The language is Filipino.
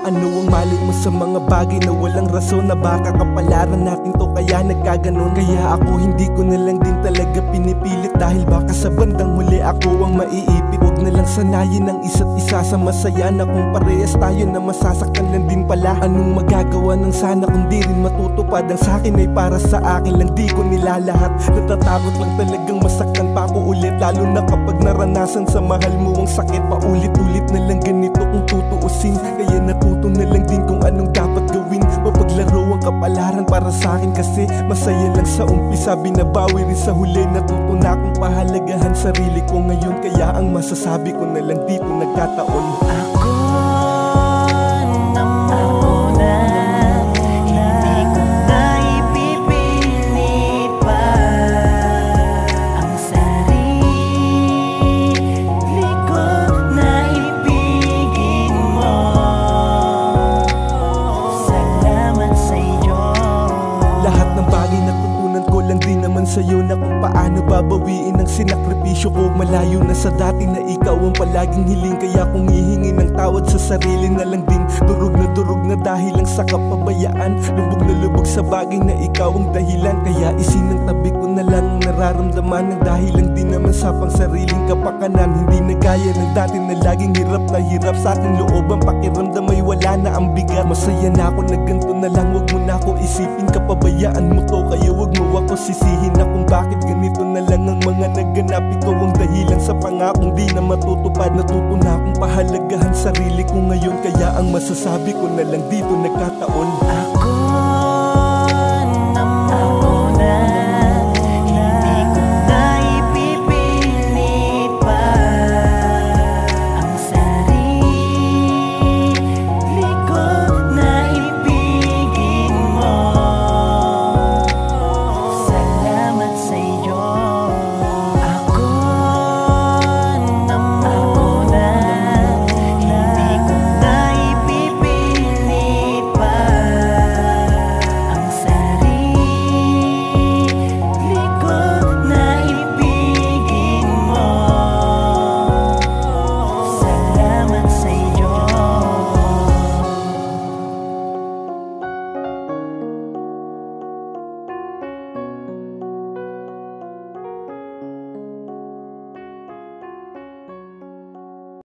Ano ang mali mo sa mga bagay na walang rason, na baka kapalaran natin to kaya nagkaganon? Kaya ako hindi ko na lang din talaga pinipilit, dahil baka sa bandang huli ako ang maiipit. Huwag na lang sanayin ang isa't isa sa masaya, na kung parehas tayo na masasaktan lang din pala. Anong magagawa ng sana kung di rin matutupad? Ang sakin ay para sa akin lang, di ko nilalahat. Natatakot lang talagang masaktan pa ako ulit, lalo na kapag naranasan sa mahal mo ang sakit. Paulit-ulit na lang ganito kung tutuusin, kaya natuto na lang din kung anong dapat gawin. Mapaglaro ang kapalaran para sa akin, kasi masaya lang sa umpisa, binabawi rin sa huli. Natuto na akong pahalagahan sarili ko ngayon, kaya ang masasabi ko na lang dito nagkataon. Sa'yo na kung paano babawiin ang sinakripisyo ko. Malayo na sa dati na ikaw ang palaging hiling, kaya kung hihingi ng tawad sa sarili na lang din. Durog na dahil lang sa kapabayaan, lubog na lubog sa bagay na ikaw ang dahilan. Kaya isinang tabi ko na lang ang nararamdaman, ng dahil lang din naman sa pang sariling kapakanan. Hindi na gaya ng dati na laging hirap na hirap sa aking loob. Ang pakiramdam ay wala na ang bigat. Masaya na ako na ganito na lang, wag mo na ako isipin. Kapabayaan mo to, kaya wag mo ako sisihin na kung bakit ganito na lang ang mga naganap. Ikaw ang dahilan sa pangakong di na matutupad. Natuto na akong pahalagahan sarili ko ngayon, kaya ang masasabi ko na lang dito nagkataon. Ako